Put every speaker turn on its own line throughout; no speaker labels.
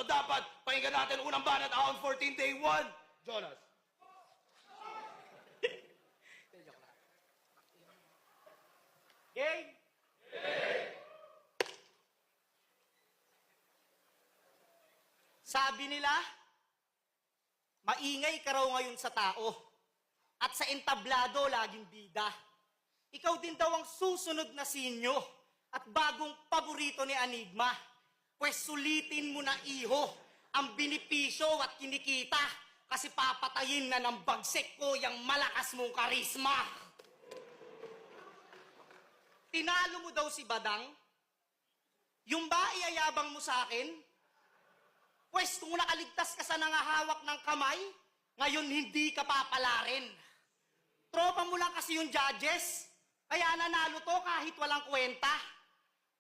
dapat pakinggan natin unang banat on 14 day 1. Jonas.
Game! Sabi nila, maingay ka raw ngayon sa tao at sa entablado laging bida. Ikaw din daw ang susunod na sinyo at bagong paborito ni Enigma. Pwes sulitin mo na iho ang binipisyo at kinikita kasi papatayin na ng bagsik ko yung malakas mong karisma. Tinalo mo daw si Badang? Yung ba iayabang mo sa akin? Pwes kung nakaligtas ka sa nangahawak ng kamay, ngayon hindi ka papalarin. Tropa mo lang kasi yung judges, kaya nanalo to kahit walang kwenta.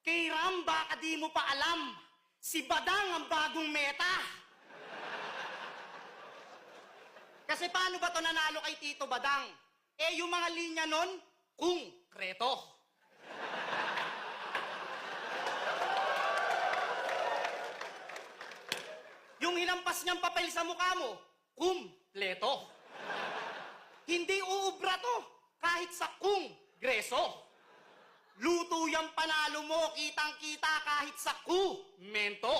Kay Ram, baka di mo pa alam, si Badang ang bagong meta. Kasi paano ba to nanalo kay Tito Badang? Eh yung mga linya nun, konkreto. Yung hinampas niyang papel sa mukha mo, kumpleto. Hindi uubra to, kahit sa kongreso. Luto yung panalo mo, kitang-kita kahit sa kumento.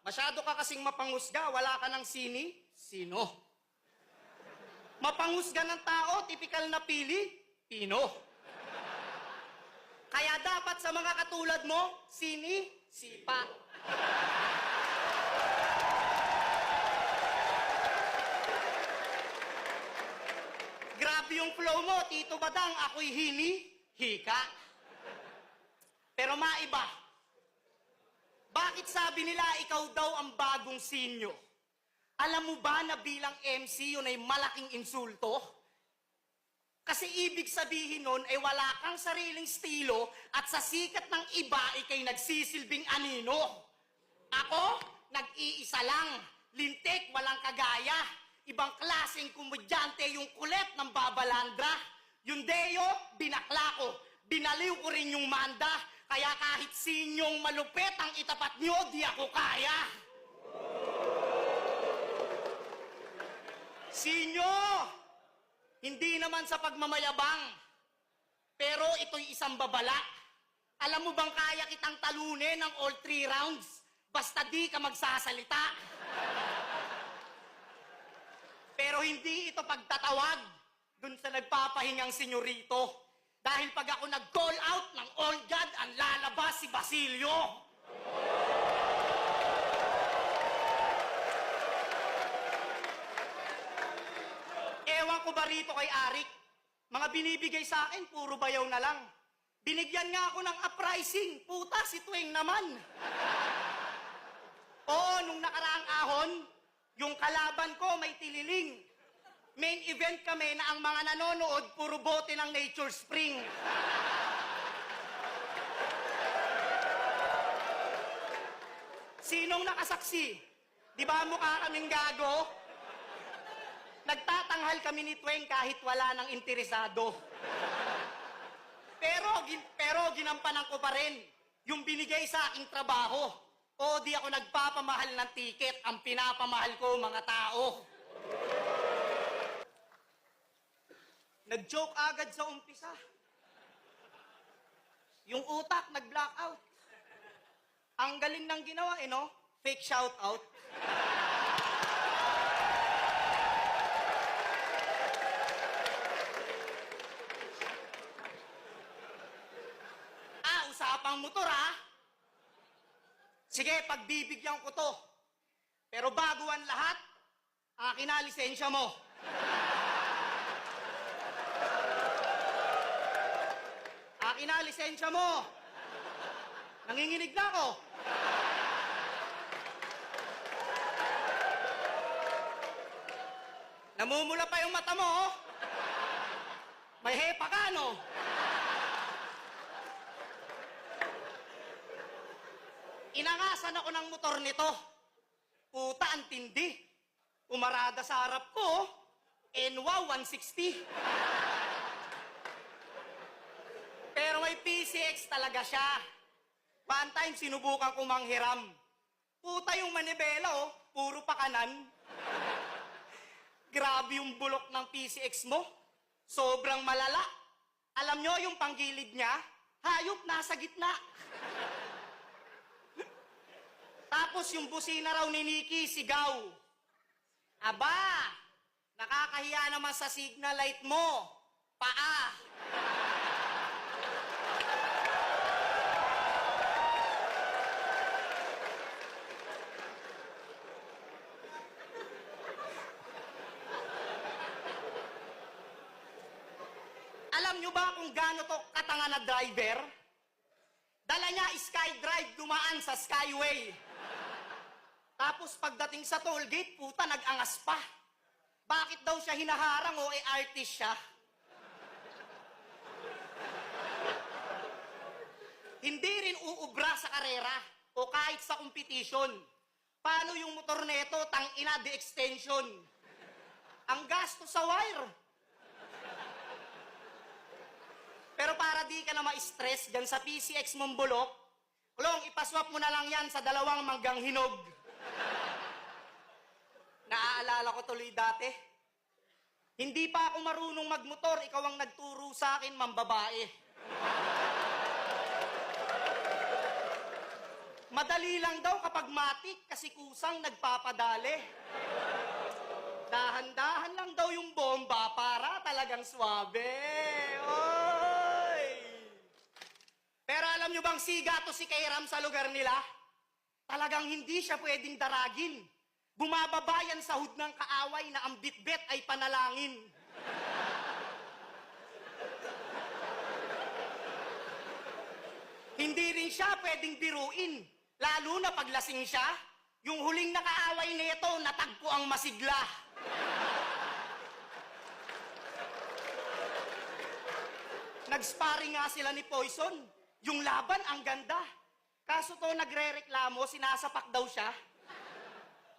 Masyado ka kasing mapangusga, wala ka ng sino. Mapangusga ng tao, tipikal na Pilipino. Kaya dapat sa mga katulad mo, sipa. Grabe yung flow mo, Tito Badang, ako'y hika. Pero maiba, bakit sabi nila ikaw daw ang bagong sinyo? Alam mo ba na bilang MC yun ay malaking insulto? Kasi ibig sabihin nun ay wala kang sariling estilo at sa sikat ng iba ikay nagsisilbing anino. Ako, nag-iisa lang, lintik, walang kagaya. Ibang klaseng komedyante yung kulit ng babalandra. Yung Deo, binakla ko. Binaliw ko rin yung Manda. Kaya kahit sinyong malupit ang itapat nyo, di ako kaya. Sinyo! Hindi naman sa pagmamayabang. Pero ito'y isang babala. Alam mo bang kaya kitang talunin ng all 3 rounds? Basta di ka magsasalita. Pero hindi ito pagtatawag dun sa nagpapahingang senyorito. Dahil pag ako nag-call out ng all God, ang lalabas si Basilio. Ewan ko ba rito kay Arik? Mga binibigay sa akin, puro bayaw na lang. Binigyan nga ako ng uprising, puta si Tuwing naman. Oo, nung nakaraang ahon, yung kalaban ko may tililing. Main event kami na ang mga nanonood puro bote ng Nature Spring. Sinong nakasaksi? Di ba mukha kaming gago? Nagtatanghal kami ni Tweng kahit wala nang interesado. Pero ginampanan ko pa rin yung binigay sa aking trabaho. O di ako nagpapamahal ng tiket, ang pinapamahal ko mga tao. Nag-joke agad sa umpisa. Yung utak nag-blackout. Ang galing ng ginawa, no? Fake shoutout. Usapang motor, ha? Sige, pagbibigyan ko to. Pero bago ang lahat, akin na lisensya mo. Akin na lisensya mo. Nanginginig na ako. Namumula pa yung mata mo, oh. May hepa ka, no? Inangasan ako ng motor nito. Puta, ang tindi. Umarada sa harap ko, NWA 160. Pero may PCX talaga siya. One time, sinubukan ko manghiram. Puta yung manibela, oh. Puro pakanan. Grabe yung bulok ng PCX mo. Sobrang malala. Alam nyo yung panggilid niya? Hayop nasa gitna. Tapos yung busina raw ni Nikki, sigaw. Aba, nakakahiya naman sa signal light mo. Paa. Alam nyo ba kung gaano to katanga na driver? Dala niya SkyDrive dumaan sa Skyway. Tapos pagdating sa tollgate, puta, nag-angas pa. Bakit daw siya hinaharang o artist siya? Hindi rin uubra sa karera o kahit sa competition. Paano yung motor neto, tang-ina, de extension? Ang gasto sa wire. Pero para di ka na ma-stress dyan sa PCX mong bulok, Klong, ipaswap mo na lang yan sa 2 manggang hinog. Naaalala ko tuloy dati. Hindi pa ako marunong magmotor, ikaw ang nagturo sa akin, mambabae. Madali lang daw kapag matik kasi kusang nagpapadali. Dahan-dahan lang daw yung bomba para talagang swabe. Oy! Pero alam nyo bang siga to si Kairam sa lugar nila? Talagang hindi siya pwedeng daragin. Bumababa yan sa hud ng kaaway na ang bitbit ay panalangin. Hindi rin siya pwedeng biruin. Lalo na paglasing siya, yung huling nakaaway nito, natagpo ang masigla. Nag-sparring nga sila ni Poison. Yung laban, ang ganda. Kaso to nagre-reklamo, sinasapak daw siya.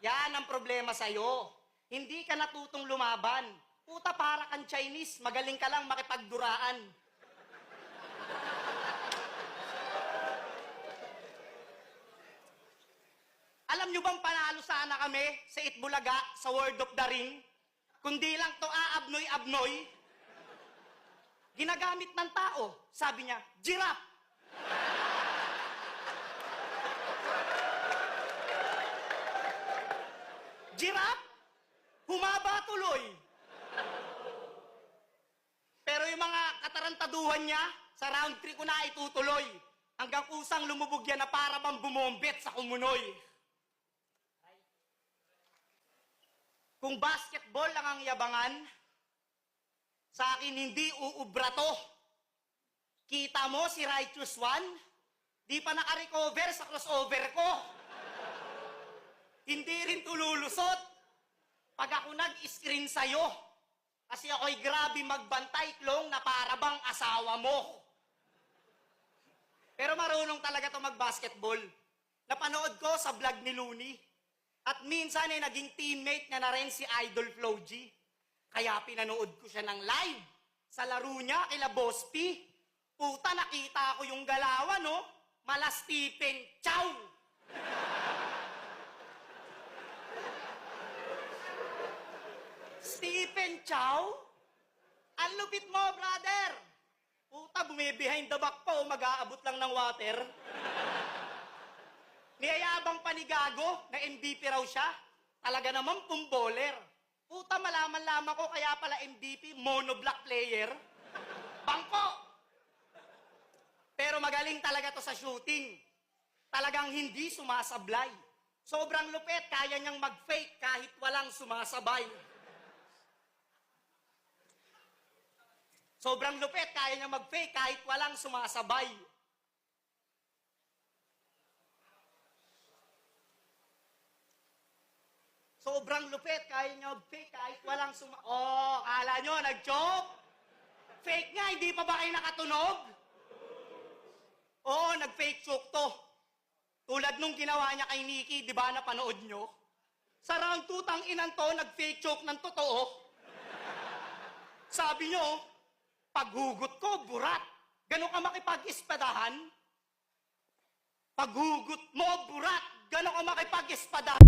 Yan ang problema sa'yo. Hindi ka natutong lumaban. Puta, para kang Chinese, magaling ka lang makipagduraan. Alam nyo bang panalo sana kami sa Itbulaga, sa World of the Ring? Kundi lang to aabnoy-abnoy. Ginagamit ng tao. Sabi niya, giraffe. Giraffe? Humaba tuloy. Pero yung mga katarantaduhan niya, sa round 3 ko na itutuloy. Hanggang kusang lumubog yan na para bang bumombet sa kumunoy. Kung basketball lang ang yabangan, sa akin hindi uubra to. Kita mo si Righteous One? Di pa naka-recover sa crossover ko. Hindi rin tululusot pag ako nag-screen sa'yo. Kasi ako'y grabe magbantay, Klong, na para bang asawa mo. Pero marunong talaga to mag-basketball. Napanood ko sa vlog ni Looney. At minsan ay naging teammate niya na rin si Idol Flo G. Kaya pinanood ko siya ng live sa laro niya kila Boss P. Puta, nakita ko yung galawan, no? Mala Stephen Chow. Stephen Chow? Ang lupit mo, brother. Puta, bumibehind the back pa, mag-aabot lang ng water. Niyayabang panigago na MVP raw siya. Talaga naman pumboler. Puta, malaman-laman ko kaya pala MVP, mono-black player. Bangko! Pero magaling talaga to sa shooting. Talagang hindi sumasablay. Sobrang lupit, kaya niyang mag-fake kahit walang sumasabay. Sobrang lupit, kaya niyang mag-fake kahit walang sumasabay. Sobrang lupit, kaya niya mag-fake kahit walang Oh, kala nyo, nag-joke? Fake nga, hindi pa ba kayo nakatunog? Oo, nag-fake joke to. Tulad nung ginawa niya kay Nikki, di ba napanood nyo? Sa round 2, tang-inan to, nag-fake joke ng totoo. Sabi nyo, paghugot ko, burat. Ganon ka makipag-ispadahan? Paghugot mo, burat. Ganon ka makipag-espada.